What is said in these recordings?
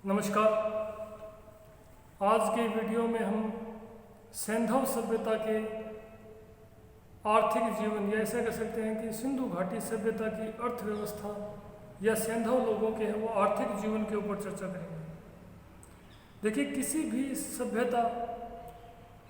नमस्कार। आज के वीडियो में हम सैंधव सभ्यता के आर्थिक जीवन या ऐसा कह सकते हैं कि सिंधु घाटी सभ्यता की अर्थव्यवस्था या सैंधव लोगों के वो आर्थिक जीवन के ऊपर चर्चा करेंगे। देखिए, किसी भी सभ्यता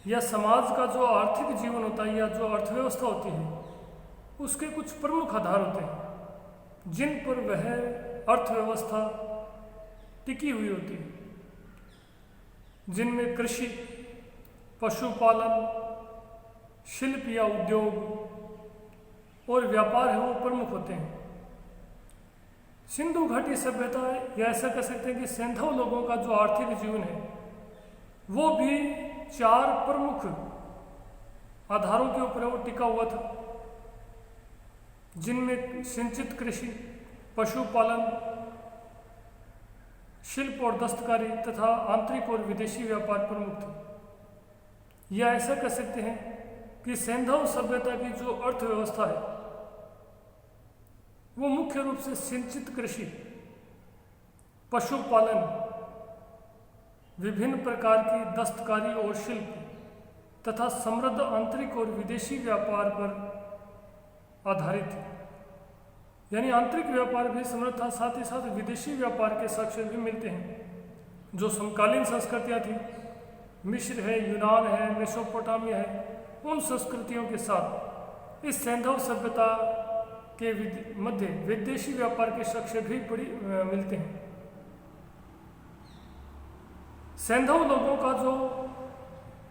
या समाज का जो आर्थिक जीवन होता है या जो अर्थव्यवस्था होती है उसके कुछ प्रमुख आधार होते हैं जिन पर वह अर्थव्यवस्था टिकी हुई होती है, जिनमें कृषि, पशुपालन, शिल्प या उद्योग और व्यापार है वो प्रमुख होते हैं। सिंधु घाटी सभ्यता या ऐसा कह सकते हैं कि सैंधव लोगों का जो आर्थिक जीवन है वो भी चार प्रमुख आधारों के ऊपर वो टिका हुआ था, जिनमें सिंचित कृषि, पशुपालन, शिल्प और दस्तकारी तथा आंतरिक और विदेशी व्यापार प्रमुख थे। या ऐसा कह सकते हैं कि सैंधव सभ्यता की जो अर्थव्यवस्था है वो मुख्य रूप से सिंचित कृषि, पशुपालन, विभिन्न प्रकार की दस्तकारी और शिल्प तथा समृद्ध आंतरिक और विदेशी व्यापार पर आधारित है। यानी आंतरिक व्यापार भी समृद्ध था, साथ ही साथ विदेशी व्यापार के साक्ष्य भी मिलते हैं। जो समकालीन संस्कृतियाँ थी, मिस्र है, यूनान है, मेसोपोटामिया है, उन संस्कृतियों के साथ इस सैंधव सभ्यता के मध्य विदेशी व्यापार के साक्ष्य भी मिलते हैं। सैंधव लोगों का जो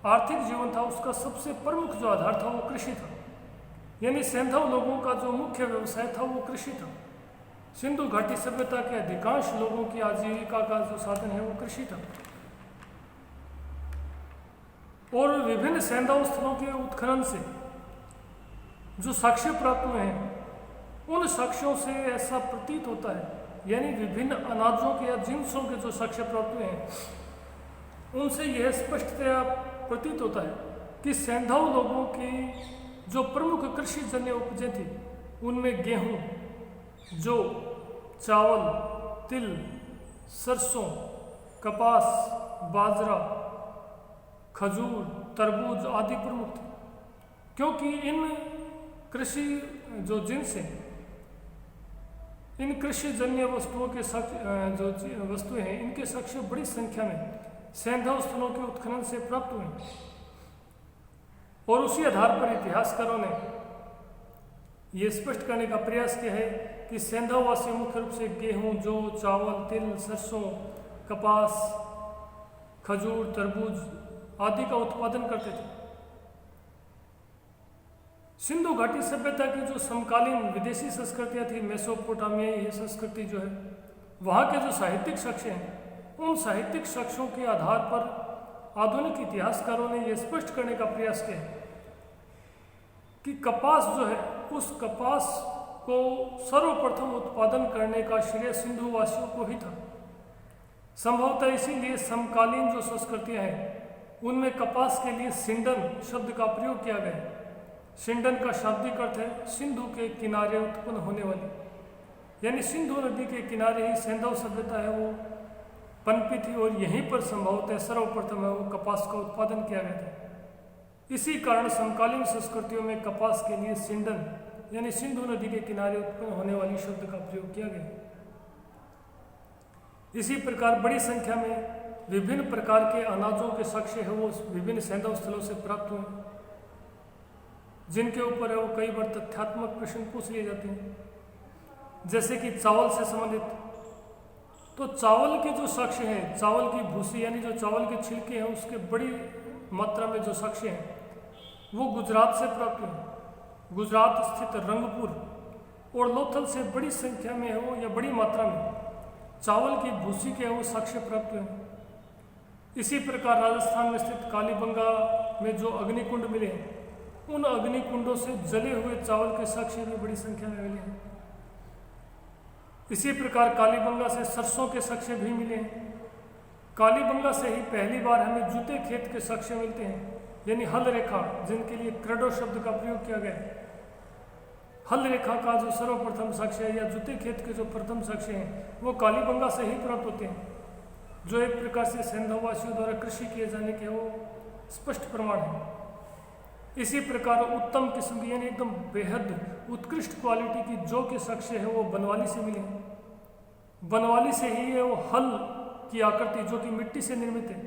आर्थिक जीवन था उसका सबसे प्रमुख जो आधार था वो कृषि था। यानी सैंधव लोगों का जो मुख्य व्यवसाय था वो कृषि था। सिंधु घाटी सभ्यता के अधिकांश लोगों की आजीविका का जो साधन है वो कृषि था। और विभिन्न सैंधव स्थलों के उत्खनन से जो साक्ष्य प्राप्त हुए हैं उन साक्ष्यों से ऐसा प्रतीत होता है, यानी विभिन्न अनाजों के या जिन्सों के जो साक्ष्य प्राप्त हुए हैं उनसे यह स्पष्टतया प्रतीत होता है कि सैंधव लोगों की जो प्रमुख कृषि जन्य उपजें थी उनमें गेहूं, जौ, चावल, तिल, सरसों, कपास, बाजरा, खजूर, तरबूज आदि प्रमुख थे। क्योंकि इन कृषि जो जिन्स हैं, इन कृषि जन्य वस्तुओं के जो वस्तुएं हैं इनके साक्ष्य बड़ी संख्या में सैंधव स्थलों के उत्खनन से प्राप्त हुए। और उसी आधार पर इतिहासकारों ने यह स्पष्ट करने का प्रयास किया है कि सैंधववासी मुख्य रूप से गेहूं, जौ, चावल, तिल, सरसों, कपास, खजूर, तरबूज आदि का उत्पादन करते थे। सिंधु घाटी सभ्यता की जो समकालीन विदेशी संस्कृतियां थी, मेसोपोटामिया ये संस्कृति जो है, वहाँ के जो साहित्यिक साक्ष्य हैं उन साहित्यिक साक्ष्यों के आधार पर आधुनिक इतिहासकारों ने यह स्पष्ट करने का प्रयास किया कि कपास जो है उस कपास को सर्वप्रथम उत्पादन करने का श्रेय सिंधु वासियों को ही था। संभवतः इसीलिए समकालीन जो संस्कृतियां हैं उनमें कपास के लिए सिंडन शब्द का प्रयोग किया गया। सिंडन का शाब्दिक अर्थ है सिंधु के किनारे उत्पन्न होने वाली, यानी सिंधु नदी के किनारे ही सैंधव सभ्यता है वो पनपी थी और यहीं पर संभवतः सर्वप्रथम है वो कपास का उत्पादन किया गया था। इसी कारण समकालीन संस्कृतियों में कपास के लिए सिंडन यानी सिंधु नदी के किनारे उत्पन्न होने वाली शब्द का प्रयोग किया गया। इसी प्रकार बड़ी संख्या में विभिन्न प्रकार के अनाजों के साक्ष्य है वो विभिन्न सैंधव स्थलों से प्राप्त हुए, जिनके ऊपर है वो कई बार तथ्यात्मक प्रश्न पूछ लिए जाते हैं। जैसे कि चावल से संबंधित, तो चावल के जो साक्ष्य हैं, चावल की भूसी यानी जो चावल के छिलके हैं उसके बड़ी मात्रा में जो साक्ष्य हैं वो गुजरात से प्राप्त हुए। गुजरात स्थित रंगपुर और लोथल से बड़ी संख्या में है वो या बड़ी मात्रा में चावल की भूसी के वो साक्ष्य प्राप्त हुए। इसी प्रकार राजस्थान में स्थित कालीबंगा में जो अग्निकुंड मिले हैं उन अग्निकुंडों से जले हुए चावल के साक्ष्य भी बड़ी संख्या में मिले हैं। इसी प्रकार कालीबंगा से सरसों के साक्ष्य भी मिले हैं। कालीबंगा से ही पहली बार हमें जूते खेत के साक्ष्य मिलते हैं, यानी हल रेखा, जिनके लिए क्रेडो शब्द का प्रयोग किया गया है। हल रेखा का जो सर्वप्रथम साक्ष्य है या जूते खेत के जो प्रथम साक्ष्य हैं वो कालीबंगा से ही प्राप्त होते हैं। जो एक प्रकार से सैंधववासियों द्वारा कृषि किए जाने के वो स्पष्ट प्रमाण है। इसी प्रकार उत्तम किस्म की यानी एकदम बेहद उत्कृष्ट क्वालिटी की जो के साक्ष्य है वो बनवाली से मिले हैं। बनवाली से ही है वो हल की आकृति जो कि मिट्टी से निर्मित है,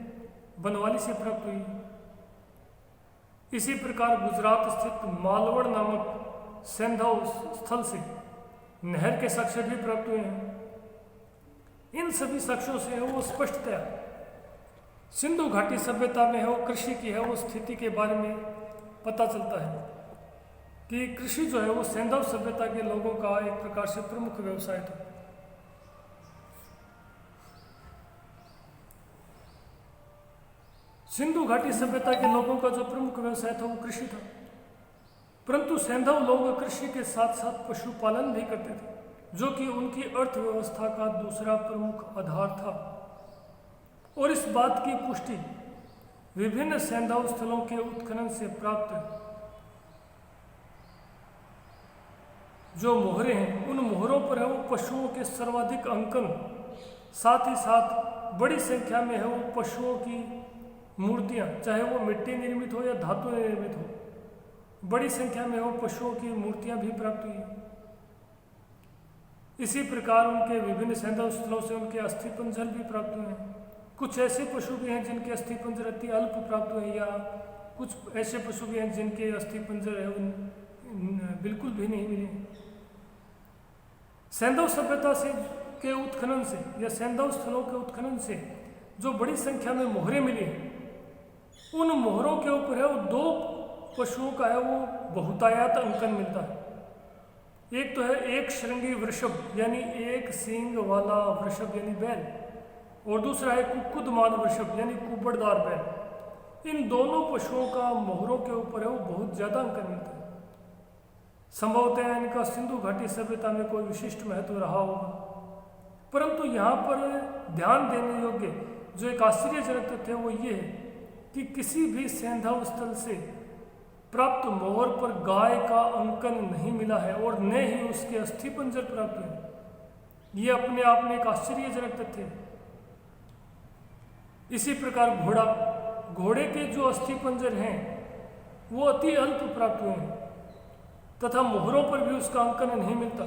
बनवाली से प्राप्त हुई है। इसी प्रकार गुजरात स्थित मालवड़ नामक सैंधव स्थल से नहर के साक्ष्य भी प्राप्त हुए हैं। इन सभी साक्ष्यों से वो स्पष्टतया सिंधु घाटी सभ्यता में है वो कृषि की है वो स्थिति के बारे में पता चलता है कि कृषि जो है वो सैंधव सभ्यता के लोगों का एक प्रकार से प्रमुख व्यवसाय था। सिंधु घाटी सभ्यता के लोगों का जो प्रमुख व्यवसाय था वो कृषि था, परंतु सैंधव लोग कृषि के साथ साथ पशुपालन भी करते थे जो कि उनकी अर्थव्यवस्था का दूसरा प्रमुख आधार था। और इस बात की पुष्टि विभिन्न सैंधव स्थलों के उत्खनन से प्राप्त जो मोहरे हैं उन मोहरों पर है वो पशुओं के सर्वाधिक अंकन, साथ ही साथ बड़ी संख्या में है वो पशुओं की मूर्तियां, चाहे वो मिट्टी निर्मित हो या धातु निर्मित हो, बड़ी संख्या में वो पशुओं की मूर्तियां भी प्राप्त हुई। इसी प्रकार उनके विभिन्न सैंधव स्थलों से उनके अस्थि पंजर भी प्राप्त हुए हैं। कुछ ऐसे पशु भी हैं जिनके अस्थि पंजर अति अल्प प्राप्त हुए, या कुछ ऐसे पशु भी हैं जिनके अस्थि पंजर है उन बिल्कुल भी नहीं मिले। सैंधव सभ्यता से के उत्खनन से या सैंधव स्थलों के उत्खनन से जो बड़ी संख्या में मोहरे मिली हैं, उन मोहरों के ऊपर है वो दो पशुओं का है वो बहुतायत अंकन मिलता है। एक तो है एक श्रृंगी वृषभ यानी एक सींग वाला वृषभ यानी बैल, और दूसरा है कुक्कुदमान वृषभ यानी कुबड़दार बैल। इन दोनों पशुओं का मोहरों के ऊपर है वो बहुत ज्यादा अंकन मिलता है। संभवतः इनका सिंधु घाटी सभ्यता में कोई विशिष्ट महत्व रहा होगा, परंतु यहाँ पर ध्यान देने योग्य जो एक आश्चर्यजनक तथ्य वो ये है कि किसी भी सैंधव स्थल से प्राप्त मोहर पर गाय का अंकन नहीं मिला है और न ही उसके अस्थि पंजर प्राप्त हुए। ये अपने आप में एक आश्चर्यजनक तथ्य है। इसी प्रकार घोड़े के जो अस्थि पंजर हैं वो अति अल्प प्राप्त हुए हैं तथा मोहरों पर भी उसका अंकन नहीं मिलता,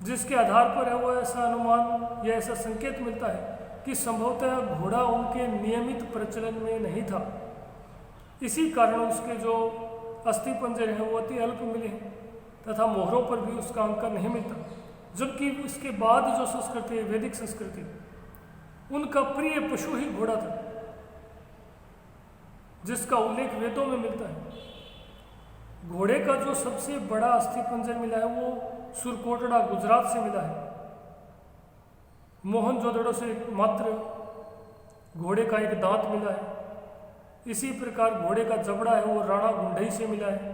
जिसके आधार पर है वो ऐसा अनुमान या ऐसा संकेत मिलता है कि संभवतः घोड़ा उनके नियमित प्रचलन में नहीं था। इसी कारण उसके जो अस्थि पंजर हैं वो अति अल्प मिले हैं तथा मोहरों पर भी उसका अंकन नहीं मिलता। जबकि इसके बाद जो संस्कृति है वैदिक संस्कृति, उनका प्रिय पशु ही घोड़ा था, जिसका उल्लेख वेदों में मिलता है। घोड़े का जो सबसे बड़ा अस्थि पंजर मिला है वो सुरकोटड़ा गुजरात से मिला है। मोहनजोदड़ो से मात्र घोड़े का एक दांत मिला है। इसी प्रकार घोड़े का जबड़ा है वो राणा गुंडई से मिला है।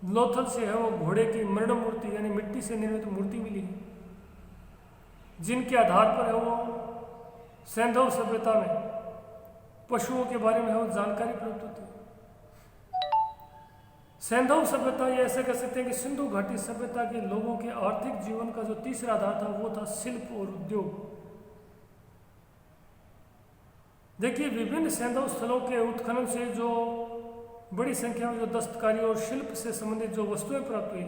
लोथल से है वो घोड़े की मृण मूर्ति यानी मिट्टी से निर्मित मूर्ति मिली है, जिनके आधार पर है वो सैंधव सभ्यता में पशुओं के बारे में है वो जानकारी प्राप्त होती है। सैंधव सभ्यता ये ऐसे कह सकते हैं कि सिंधु घाटी सभ्यता के लोगों के आर्थिक जीवन का जो तीसरा आधार था वो था शिल्प और उद्योग। देखिए, विभिन्न सैंधव स्थलों के उत्खनन से जो बड़ी संख्या में जो दस्तकारी और शिल्प से संबंधित जो वस्तुएं प्राप्त हुई,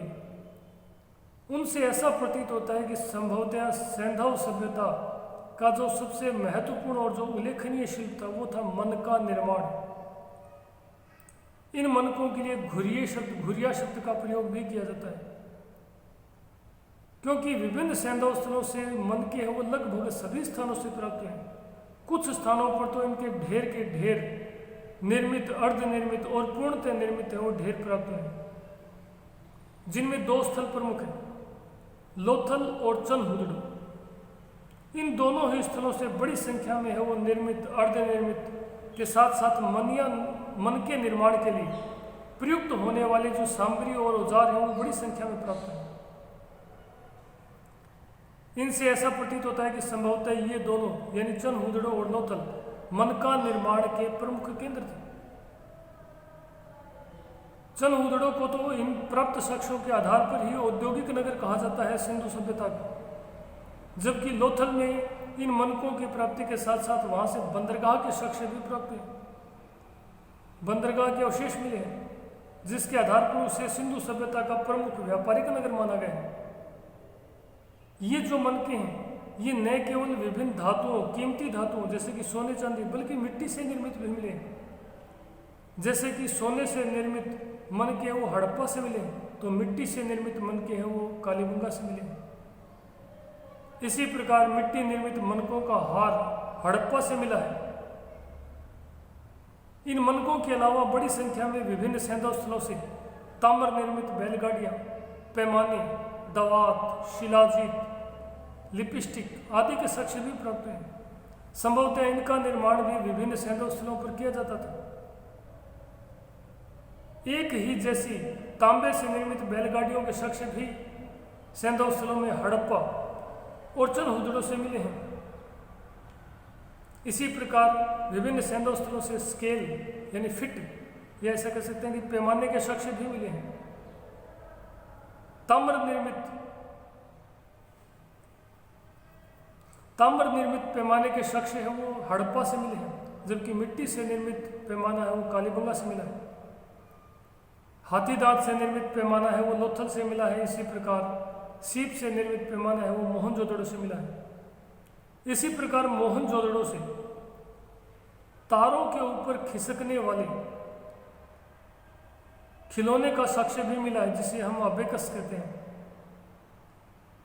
उनसे ऐसा प्रतीत होता है कि संभवतः सैंधव सभ्यता का जो सबसे महत्वपूर्ण और जो उल्लेखनीय शिल्प था वो था मन का निर्माण। इन मनकों के लिए घुरिया शब्द का प्रयोग भी किया जाता है, क्योंकि विभिन्न सैंधव स्थलों से मन के वो लगभग सभी स्थानों से प्राप्त हैं। कुछ स्थानों पर तो इनके ढेर के ढेर निर्मित, अर्धनिर्मित और पूर्णतः निर्मित है वो ढेर प्राप्त हैं, जिनमें दो स्थल प्रमुख हैं, लोथल और चनहुदड़ो। इन दोनों ही स्थलों से बड़ी संख्या में है वो निर्मित, अर्धनिर्मित के साथ साथ मन के निर्माण के लिए प्रयुक्त होने वाले जो सामग्री और औजार हैं वो बड़ी संख्या में प्राप्त हैं। इनसे ऐसा प्रतीत होता है कि संभवतः ये दोनों यानी चनहुदड़ो और लोथल मन का निर्माण के प्रमुख केंद्र थे। चनहुदड़ो को तो इन प्राप्त साक्ष्यों के आधार पर ही औद्योगिक नगर कहा जाता है सिंधु सभ्यता का, जबकि लोथल में इन मनकों की प्राप्ति के साथ साथ वहाँ से बंदरगाह के साक्ष्य भी प्राप्त हुए, बंदरगाह के अवशेष मिले हैं, जिसके आधार पर उसे सिंधु सभ्यता का प्रमुख व्यापारिक नगर माना गया है। ये जो मनके हैं ये न केवल विभिन्न धातुओं, कीमती धातुओं जैसे कि सोने चांदी, बल्कि मिट्टी से निर्मित भी मिले हैं। जैसे कि सोने से निर्मित मनके हैं वो हड़प्पा से मिले, तो मिट्टी से निर्मित मनके हैं वो कालीबंगा से मिले। इसी प्रकार मिट्टी निर्मित मनकों का हार हड़प्पा से मिला है। इन मनकों के अलावा बड़ी संख्या में विभिन्न सैंधव स्थलों से ताम्र निर्मित बैलगाड़ियाँ, पैमाने, दवात, शिलाजीत, लिपस्टिक आदि के साक्ष्य भी प्राप्त हैं। संभवतः इनका निर्माण भी विभिन्न सैंधव स्थलों पर किया जाता था। एक ही जैसी तांबे से निर्मित बैलगाड़ियों के साक्ष्य भी सैंधव स्थलों में हड़प्पा और चनहुदड़ों से मिले हैं। इसी प्रकार विभिन्न सैंधव स्थलों से स्केल यानी फिट, या ऐसा कह सकते हैं कि पैमाने के साक्ष्य भी मिले हैं। ताम्र निर्मित पैमाने के साक्ष्य है वो हड़प्पा से मिले हैं, जबकि मिट्टी से निर्मित पैमाना है वो कालीबंगा से मिला है। हाथी दांत से निर्मित पैमाना है वो लोथल से मिला है। इसी प्रकार सीप से निर्मित पैमाना है वो मोहनजोदड़ो से मिला है। इसी प्रकार मोहनजोदड़ो से तारों के ऊपर खिसकने वाले खिलौने का साक्ष्य भी मिला है, जिसे हम अबेकस कहते हैं।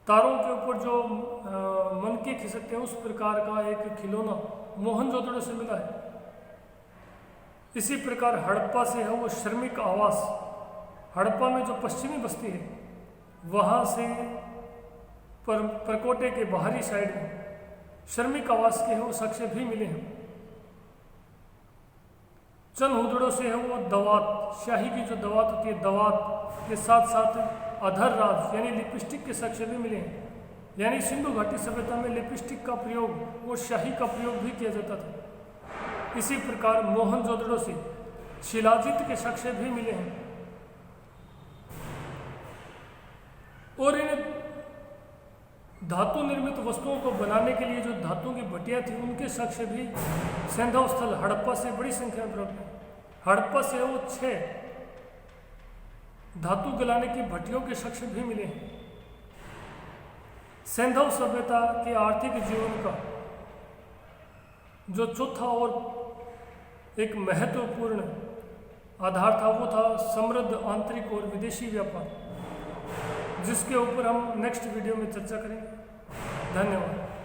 तारों के ऊपर जो मनके खिसकते हैं उस प्रकार का एक खिलौना मोहनजोदड़ो से मिला है। इसी प्रकार हड़प्पा से है वो श्रमिक आवास, हड़प्पा में जो पश्चिमी बस्ती है वहाँ से परकोटे के बाहरी साइड में श्रमिक आवास के है वो साक्ष्य भी मिले हैं। चनहुदड़ो से है वो दवात, शाही की जो दवात होती है, दवात के साथ साथ अधर राज यानी लिपस्टिक के साक्ष्य भी मिले हैं। यानी सिंधु घाटी सभ्यता में लिपस्टिक का प्रयोग और शाही का प्रयोग भी किया जाता था। इसी प्रकार मोहनजोदड़ो से शिलाजीत के साक्ष्य भी मिले हैं। और इन धातु निर्मित वस्तुओं को बनाने के लिए जो धातुओं की भट्टियाँ थी उनके साक्ष्य भी सैंधव स्थल हड़प्पा से बड़ी संख्या में प्राप्त है। हड़प्पा से वो 6 धातु गलाने की भट्टियों के साक्ष्य भी मिले हैं। सैंधव सभ्यता के आर्थिक जीवन का जो चौथा और एक महत्वपूर्ण आधार था वो था समृद्ध आंतरिक और विदेशी व्यापार, जिसके ऊपर हम नेक्स्ट वीडियो में चर्चा करेंगे। धन्यवाद।